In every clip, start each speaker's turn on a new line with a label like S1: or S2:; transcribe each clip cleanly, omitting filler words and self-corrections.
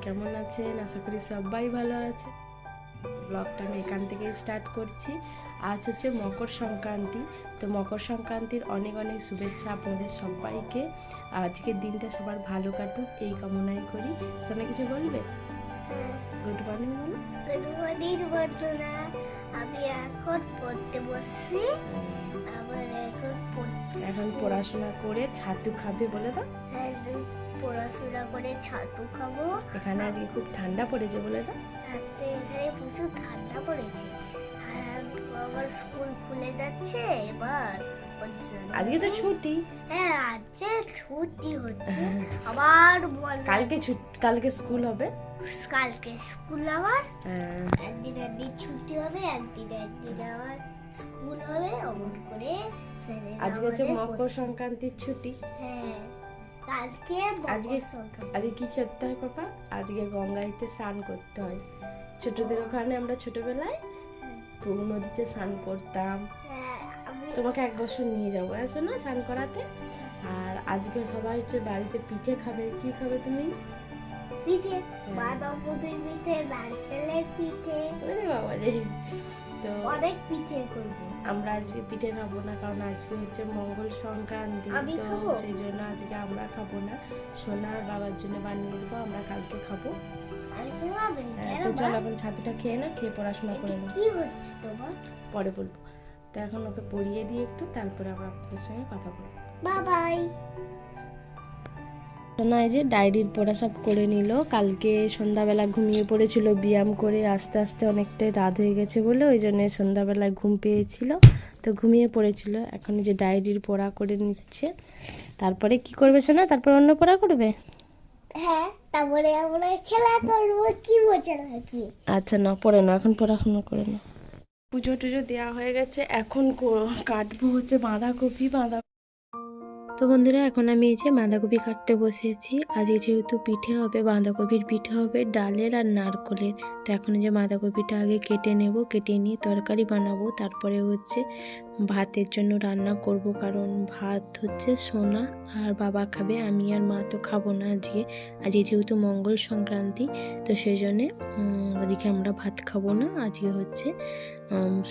S1: কেমন আছেন? আশা করি সবাই ভালো আছে। ব্লগটা আমি এখান থেকে স্টার্ট করছি। আজ হচ্ছে মকর সংক্রান্তি। তো মকর সংক্রান্তির অনেক অনেক শুভেচ্ছা আপনাদের সবাইকে। আজকের দিনটা সবার ভালো কাটুক এই কামনাই করি। সোনা কিছু বলবে? গুড মর্নিং বলো।
S2: গুড মর্নিং বন্ধুরা, আমি এখন পড়তে বসছি।
S1: এখন পড়াশোনা করে ছাতু খাবে বলে দাও।
S2: হ্যাঁ, পড়াশোনা করে ছাতু খাবো।
S1: এখানে আজকে খুব ঠান্ডা পড়েছে বলে দাও।
S2: এখানে প্রচুর ঠান্ডা পড়েছে, আর আমার স্কুল খুলে যাচ্ছে এবার।
S1: আজকে তো ছুটি।
S2: হ্যাঁ, আজকে ছুটি হচ্ছে। আবার
S1: কালকে স্কুল হবে।
S2: কালকে স্কুল আবার একদিন ছুটি হবে, একদিন আবার স্কুল হবে। অমন করে
S1: আজকে হচ্ছে মকর সংক্রান্তির ছুটি।
S2: হ্যাঁ, কালকে
S1: আজকে কি করতে হয় পাপা? আজকে গঙ্গাইতে স্নান করতে হয়। ছোটদের ওখানে আমরা ছোটবেলায় নদীতে স্নান করতাম। তোমাকে এক বছর নিয়ে যাবো, আসো না স্নান করাতে। আর আজকে সবাই হচ্ছে বাড়িতে পিঠে খাবে। কি খাবে তুমি?
S2: পিঠে, বাঁধাকপির পিঠে, নারকেলের পিঠে,
S1: বাবা রে। তো
S2: অনেক পিঠে করবো।
S1: আমরা আজকে পিঠে খাবো না, কারণ আজকে হচ্ছে মঙ্গল সংক্রান্তি। তো সেই জন্য আজকে আমরা খাবো না। সোনা আর বাবার জন্য বানিয়ে দেবো, আমরা কালকে খাবো। তো চল এখন ছাতুটা খেয়ে না, খেয়ে পড়াশোনা করে নাও।
S2: কি হচ্ছে তোমার?
S1: পরে বলবো। তো এখন ওকে পড়িয়ে দিয়ে একটু, তারপরে আমরা আপনাদের সঙ্গে কথা বলবো।
S2: Bye bye.
S1: সোনা এই যে ডায়েরির পড়া সব করে নিল। কালকে সন্ধ্যাবেলা ঘুমিয়ে পড়েছিল, ব্যায়াম করে আস্তে আস্তে অনেকটাই রাত হয়ে গেছে বলে ওই জন্য সন্ধ্যাবেলায় ঘুম পেয়েছিল, তো ঘুমিয়ে পড়েছিল। এখন যে ডায়েরির পড়া করে নিচ্ছে। তারপরে কি করবে সোনা? তারপর অন্য পড়া করবে?
S2: হ্যাঁ, তারপরে আমরা খেলা করবো। কি মজা লাগবে।
S1: আচ্ছা না, পড়ে না, এখন পড়াশোনা করে না। পুজো টুজো দেওয়া হয়ে গেছে, এখন কাটবো হচ্ছে বাঁধাকপি। তো বন্ধুরা, এখন আমি এই যে বাঁধাকপি কাটতে বসেছি। আজকে যেহেতু পিঠে হবে, বাঁধাকপির পিঠে হবে ডালের আর নারকলের। তো এখন যে বাঁধাকপিটা আগে কেটে নেব, কেটে নিয়ে তরকারি বানাবো। তারপরে হচ্ছে ভাতের জন্য রান্না করব, কারণ ভাত হচ্ছে সোনা আর বাবা খাবে, আমি আর মা তো খাবো না আজকে। আজকে যেহেতু মঙ্গল সংক্রান্তি, তো সেই জন্যে আজকে আমরা ভাত খাবো না। আজকে হচ্ছে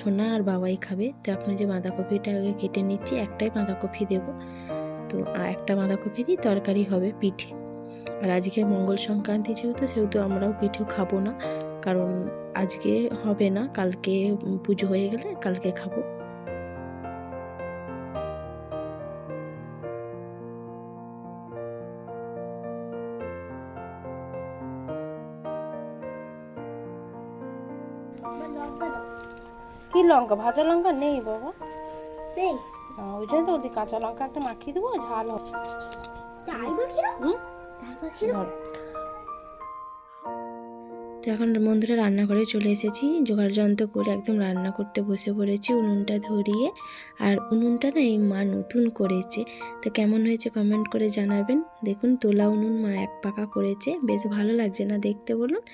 S1: সোনা আর বাবাই খাবে। তো এখন যে বাঁধাকপিটা আগে কেটে নিচ্ছি, একটাই বাঁধাকপি দেবো। তো একটা বাঁধাকপিরই তরকারি হবে পিঠে। আর আজকে মঙ্গল সংক্রান্তি সেহেতু আমরাও পিঠে খাবো না, কারণ আজকে হবে না, কালকে পুজো হয়ে গেলে কালকে খাবো। কি লঙ্কা? ভাজা লঙ্কা নেই বাবা,
S2: নেই।
S1: ওই জন্য তো ওদের কাঁচা লঙ্কা একটা মাখিয়ে দেবো, ঝাল হবে। তো এখন বন্ধুরা রান্নাঘরে চলে এসেছি, জোগাড় যন্ত্র করে একদম রান্না করতে বসে পড়েছি, উনুনটা ধরিয়ে। আর উনুনটা না এই মা নতুন করেছে, তো কেমন হয়েছে কমেন্ট করে জানাবেন। দেখুন তোলা উনুন মা এক পাকা করেছে, বেশ ভালো লাগছে না দেখতে বলুন?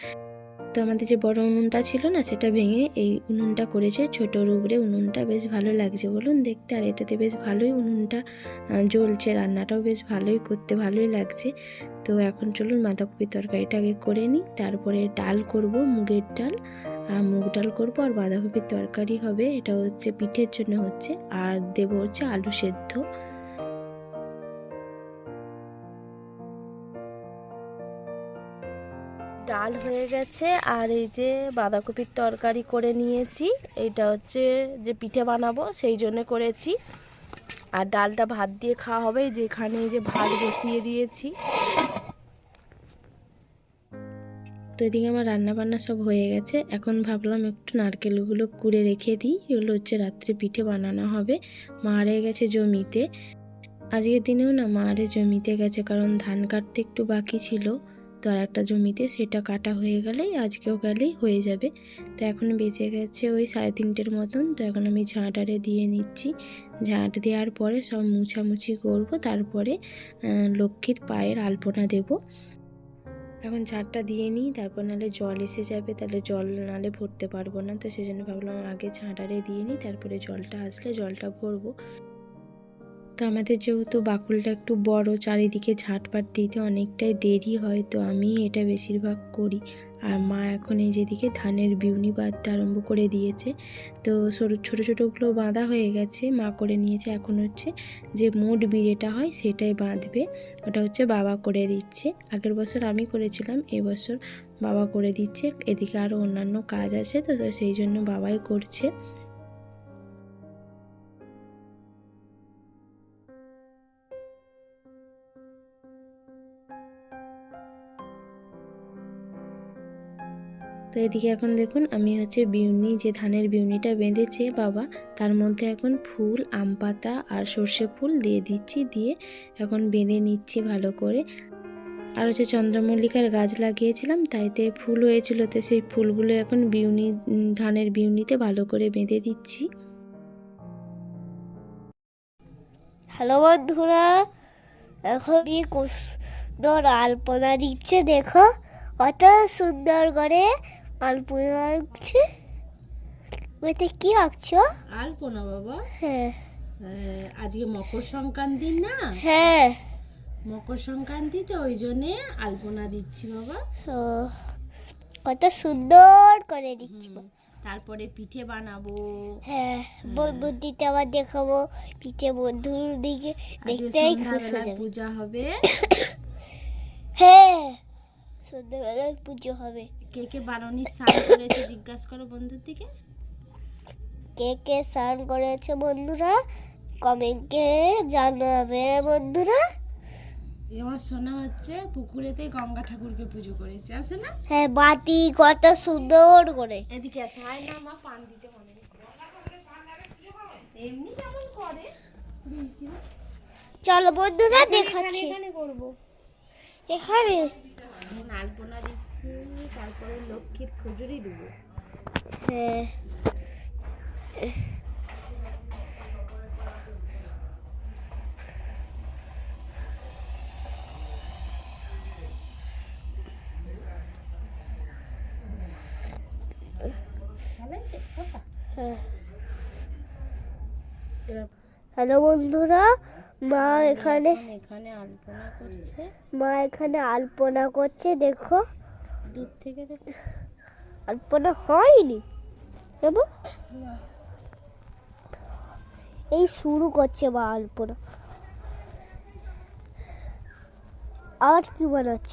S1: তো আমাদের যে বড় উনুনটা ছিল না, সেটা ভেঙে এই উনুনটা করেছে, ছোটোর উপরে উনুনটা। বেশ ভালো লাগছে বলুন দেখতে। আর এটাতে বেশ ভালোই উনুনটা জ্বলছে, রান্নাটাও বেশ ভালোই করতে ভালোই লাগছে। তো এখন চলুন বাঁধাকপির তরকারিটা আগে করে নিই, তারপরে ডাল করব, মুগের ডাল। আর মুগ ডাল করবো, আর বাঁধাকপির তরকারি হবে। এটা হচ্ছে পিঠের জন্য হচ্ছে, আর দেবো হচ্ছে আলু সেদ্ধ। ডাল হয়ে গেছে, আর এই যে বাঁধাকপির তরকারি করে নিয়েছি। এইটা হচ্ছে যে পিঠে বানাবো সেই জন্য করেছি। আর ডালটা ভাত দিয়ে খাওয়া হবে, যেখানে এই যে ভাত বসিয়ে দিয়েছি। তো এদিকে আমার রান্না বান্না সব হয়ে গেছে। এখন ভাবলাম একটু নারকেলগুলো কুড়ে রেখে দিই, এগুলো হচ্ছে রাত্রে পিঠে বানানো হবে। মা হারিয়ে গেছে জমিতে, আজকের দিনেও না মা আরে জমিতে গেছে, কারণ ধান কাটতে একটু বাকি ছিল। তো আর একটা জমিতে, সেটা কাটা হয়ে গেলেই আজকেও গেলেই হয়ে যাবে। তো এখন বেঁচে গেছে ওই 3:30 মতন। তো এখন আমি ঝাঁটারে দিয়ে নিচ্ছি, ঝাঁট দেওয়ার পরে সব মুছামুছি করব, তারপরে লক্ষ্মীর পায়ের আলপনা দেব। এখন ঝাঁটটা দিয়ে নিই, তারপর নাহলে জল এসে যাবে, তাহলে জল নাহলে ভরতে পারবো না। তো সেই জন্য ভাবলাম আগে ঝাঁটারে দিয়ে নিই, তারপরে জলটা আসলে জলটা ভরবো। তো আমাদের যেহেতু বাকুলটা একটু বড়, চারিদিকে ঝাঁটপাট দিতে অনেকটাই দেরি হয়, তো আমি এটা বেশিরভাগ করি। আর মা এখন এই যেদিকে ধানের বিউনি বাঁধতে আরম্ভ করে দিয়েছে। তো সরু ছোটো ছোটোগুলো বাঁধা হয়ে গেছে, মা করে নিয়েছে। এখন হচ্ছে যে মোট বিড়েটা হয় সেটাই বাঁধবে, ওটা হচ্ছে বাবা করে দিচ্ছে। আগের বছর আমি করেছিলাম, এবছর বাবা করে দিচ্ছে। এদিকে আরও অন্যান্য কাজ আছে, তো সেই জন্য বাবাই করছে। তো এদিকে এখন দেখুন আমি হচ্ছে বিউনি, যে ধানের বিউনিটা বেঁধেছে বাবা, তার মধ্যে এখন ফুল, আম পাতা আর সর্ষে ফুল দিয়ে দিচ্ছি, দিয়ে এখন বেঁধে নিচ্ছি ভালো করে। আর হচ্ছে চন্দ্রমল্লিকার গাছ লাগিয়েছিলাম, তাইতে ফুল হয়েছিল, তো সেই ফুলগুলো এখন বিউনি, ধানের বিউনিতে ভালো করে বেঁধে দিচ্ছি।
S2: হ্যালো বন্ধুরা, এখন সুন্দর আলপনা দিচ্ছে, দেখো কত সুন্দর করে আলপনা আঁকছে। ওইটা কি আঁকছো?
S1: আলপনা বাবা?
S2: হ্যাঁ।
S1: আজকে মকর সংক্রান্তি না?
S2: হ্যাঁ।
S1: মকর সংক্রান্তিতে ওই জন্যে আলপনা দিচ্ছি বাবা।
S2: ও, কত সুন্দর করে দিচ্ছি।
S1: তারপরে পিঠে বানাবো।
S2: হ্যাঁ, বন্ধুর দিতে আবার দেখাবো পিঠে, বন্ধুর দিকে দেখতেই খুশি হয়ে যাবে।
S1: পূজা হবে।
S2: হ্যাঁ, সন্ধ্যাবেলায় পুজো হবে।
S1: কে কে বারণীর স্নান করেছে জিজ্ঞাসা করো বন্ধুর দিকে।
S2: কে কে স্নান করেছে বন্ধুরা কমেন্টে জানাবে বন্ধুরা।
S1: আমার শোনা হচ্ছে পুকুরেতে গঙ্গা ঠাকুরকে পুজো করেছে, আছে না?
S2: হ্যাঁ, বাটি কত সুন্দর করে।
S1: এদিকে আছে, হয় না মা পান দিতে মনে এমনি যেমন করে।
S2: চলো বন্ধুরা দেখাচ্ছি।
S1: এখানে করবো,
S2: এখানে
S1: আলপনা দিচ্ছি, তারপরে লক্ষ্মীর খুজুরি দেবো।
S2: হ্যাঁ, হ্যালো বন্ধুরা, মা এখানে
S1: আলপনা করছে।
S2: মা এখানে আলপনা করছে, দেখো
S1: দূর থেকে দেখো।
S2: আলপনা হয়নি, দেবো এই শুরু করছে মা আলপনা। আর কি বানাচ্ছ?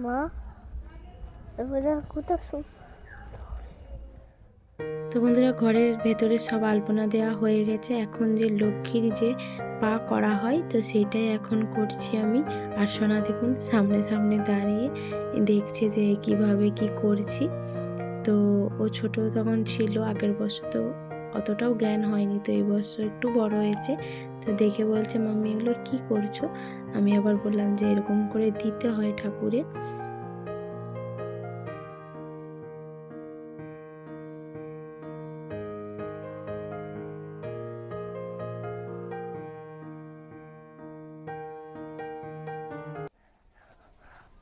S2: মা কোথাও।
S1: তো বন্ধুরা, ঘরের ভেতরে সব আলপনা দেওয়া হয়ে গেছে। এখন যে লক্ষ্মীর যে পা করা হয়, তো সেটাই এখন করছি আমি। আর সোনা দেখুন সামনে সামনে দাঁড়িয়ে দেখছে যে কিভাবে কি করছি। তো ও ছোট তখন ছিল, আগের বছর তো অতটাও জ্ঞান হয়নি, তো এই বছর একটু বড় হয়েছে। তো দেখে বলছে মাম্মি এগুলো কি করছো? আমি আবার বললাম যে এরকম করে দিতে হয় ঠাকুরে।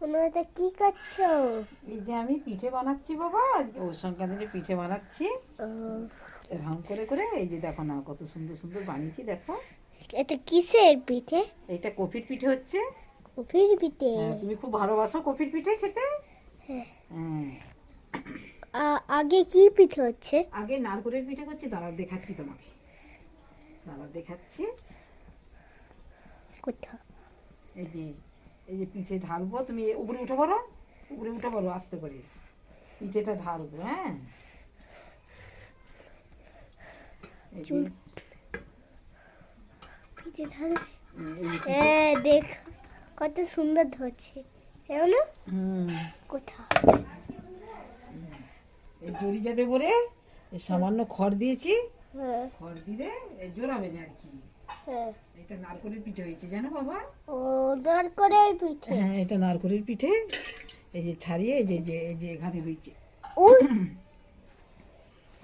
S2: তোমরা কি করছো?
S3: এই যে আমি পিঠে বানাচ্ছি বাবা, ওর সংক্রান্তিতে পিঠে বানাচ্ছি এরকম করে করে। এই যে দেখো না কত সুন্দর সুন্দর বানিয়েছি, দেখো।
S2: এটা কিসের পিঠে?
S3: এটা কপির পিঠে হচ্ছে।
S2: কপির পিঠে?
S3: হ্যাঁ, তুমি খুব ভালোবাসো কপির পিঠে খেতে।
S2: হ্যাঁ।
S3: হ্যাঁ,
S2: আগে কি পিঠে হচ্ছে?
S3: আগে নারকেলের পিঠে করছি, দাঁড়াও দেখাচ্ছি তোমাকে, দাঁড়াও দেখাচ্ছি।
S2: কোথাও
S3: এই যে এই যে পিঠে ঢালবো, তুমি উপরে উঠে পড়ো, উপরে উঠে পড়ো আস্তে করে, পিঠেটা ঢালবো। হ্যাঁ, এই যে
S2: পিঠে ঢালবে। দেখ কত সুন্দর ধরছে, না? কোথাও
S3: এই জড়ি যাবে বলে এই সামান্য খড় দিয়েছি।
S2: হ্যাঁ।
S3: খড় দিলে এই জোড়াবে না আর কি।
S2: হ্যাঁ।
S3: এটা নারকেলের পিঠে হয়েছে জানো বাবা।
S2: ও, নারকেলের পিঠে?
S3: হ্যাঁ, এটা নারকেলের পিঠে। এই যে ছাড়িয়ে এই যে এই যে এখানে হয়েছে,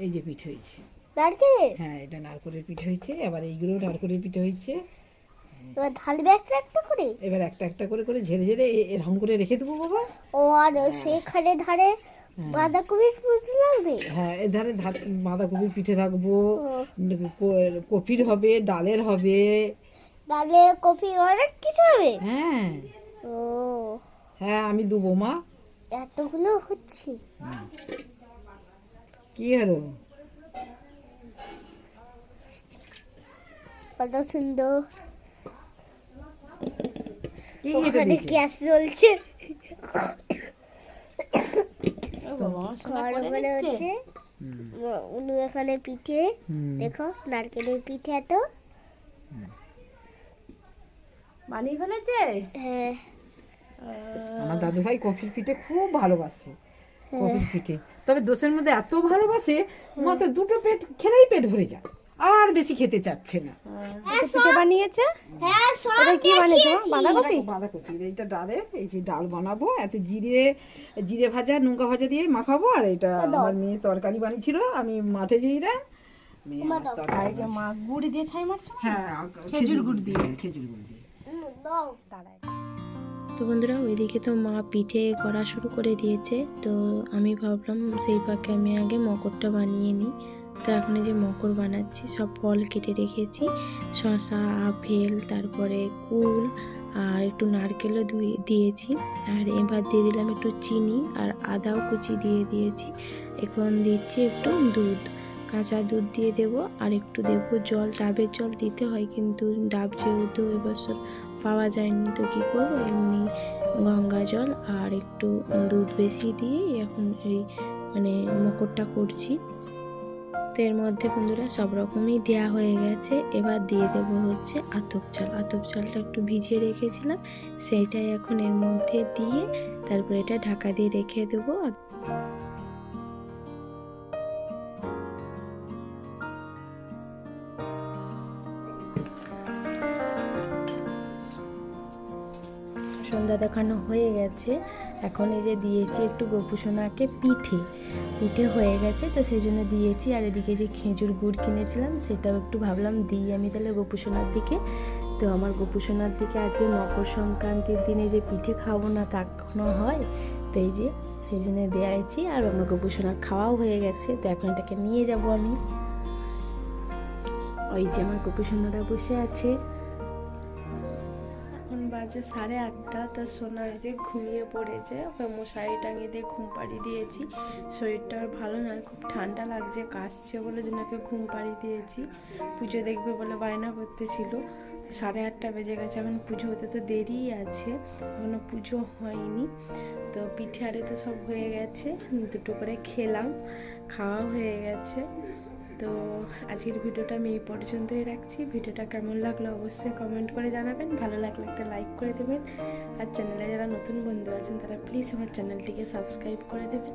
S3: এই যে পিঠে হয়েছে
S2: নারকেলের।
S3: হ্যাঁ, এটা নারকেলের পিঠে হয়েছে। এবার এইগুলো নারকেলের পিঠে হয়েছে।
S2: এবার ঢালবে একটা একটা করে?
S3: এবার একটা একটা করে করে ঝেড়ে ঝেড়ে এরকম করে রেখে দেবো বাবা।
S2: ও, আর সেখানে ধারে বাঁধাকপির ফুলটা লাগবে।
S3: হ্যাঁ এধারে বাঁধাকপির পিঠে রাখবো, কপির হবে, ডালের হবে।
S2: ডালের কপি অনেক কিছু হবে।
S3: হ্যাঁ
S2: ও
S3: হ্যাঁ আমি দেবো মা।
S2: এতগুলো হচ্ছে।
S3: কি হলো?
S2: কত সুন্দর।
S3: কি
S2: ওখানে গ্যাস জ্বলছে। ঘর বলে হচ্ছে উনু এখানে পিঠে, দেখো নারকেলের পিঠে এত
S1: বানিয়ে ফেলেছে।
S2: হ্যাঁ
S3: আমার দাদু ভাই কফির পিঠে খুব ভালোবাসে, কফির পিঠে। তবে দোষের মধ্যে এত ভালোবাসে, মাত্র দুটো পেট খেলেই পেট ভরে যায়, আর বেশি খেতে চাচ্ছে না।
S1: পিঠে বানিয়েছে।
S2: হ্যাঁ সব
S1: এটা কি বানিয়েছো? বাঁধাকপি।
S3: বাঁধাকপি এইটা ডালের, এই যে ডাল বানাবো, এতে জিরে ভাজা, লঙ্কা ভাজা দিয়ে মাখাবো। আর এটা আমার মেয়ে তরকারি বানিয়েছিল, আমি মাঠে গিয়ে
S1: আর এই যে মা গুড় দিয়ে ছাই মারছো।
S3: হ্যাঁ খেজুর গুড় দিয়ে।
S2: দাও।
S1: তো বন্ধুরা ওইদিকে তো মা পিঠে করা শুরু করে দিয়েছে। তো আমি ভাবলাম সেই ফাঁকে আমি আগে মকরটা বানিয়ে নিই। তো এখন এই যে মকর বানাচ্ছি, সব ফল কেটে রেখেছি, শসা, আপেল, তারপরে কুল আর একটু নারকেলও দিয়েছি। আর এবার দিয়ে দিলাম একটু চিনি আর আদাও কুচি দিয়ে দিয়েছি। এখন দিচ্ছি একটু দুধ, কাঁচা দুধ দিয়ে দেবো, আর একটু দেবো জল, ডাবের জল দিতে হয়, কিন্তু ডাব যেহেতু এবছর পাওয়া যায়নি, তো কী করবো, এমনি গঙ্গা জল আর একটু দুধ বেশি দিয়ে এখন এই মানে মকরটা করছি। তো এর মধ্যে বন্ধুরা সব রকমই দেওয়া হয়ে গেছে। এবার দিয়ে দেবো হচ্ছে আতপ চাল। আতপ চালটা একটু ভিজিয়ে রেখেছিলাম, সেইটাই এখন এর মধ্যে দিয়ে তারপর এটা ঢাকা দিয়ে রেখে দেবো। সন্ধ্যা দেখানো হয়ে গেছে, এখন এই যে দিয়েছি একটু গোপুসোনাকে পিঠে হয়ে গেছে, তো সেই জন্য দিয়েছি। আর এদিকে যে খেজুর গুড় কিনেছিলাম সেটাও একটু ভাবলাম দিই আমি তাহলে গোপুসোনার দিকে। তো আমার গোপুসোনার দিকে আজকে মকর সংক্রান্তির দিনে যে পিঠে খাবো না তা কখনো হয়, তো এই যে সেই জন্য দিয়েছি। আর আমার গোপুসোনার খাওয়াও হয়ে গেছে, তো এখন এটাকে নিয়ে যাব আমি। ওই যে আমার গোপুসোনারা বসে আছে। বাজে 8:30। তো সোনা যে ঘুমিয়ে পড়েছে, ওকে মশারি টাঙিয়ে দিয়ে ঘুম পাড়িয়ে দিয়েছি। শরীরটা আর ভালো নয়, খুব ঠান্ডা লাগছে, কাশছে বলে জন্য ওকে ঘুম পাড়িয়ে দিয়েছি। পুজো দেখবে বলে বায়না করতেছিল। 8:30 বেজে গেছে, এখন পুজো হতে তো দেরিই আছে, এখনো পুজো হয়নি। তো পিঠে আরে তো সব হয়ে গেছে, দুটো করে খেলাম, খাওয়া হয়ে গেছে। তো আজকের ভিডিওটা আমি এই পর্যন্তই রাখছি। ভিডিওটা কেমন লাগলো অবশ্যই কমেন্ট করে জানাবেন, ভালো লাগলে একটা লাইক করে দেবেন। আর চ্যানেলে যারা নতুন বন্ধু আছেন তারা প্লিজ আমার চ্যানেলটিকে সাবস্ক্রাইব করে দেবেন।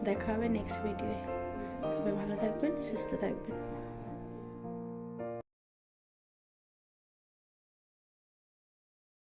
S1: দেখা হবে নেক্সট ভিডিওয়ে। সবাই ভালো থাকবেন, সুস্থ থাকবেন।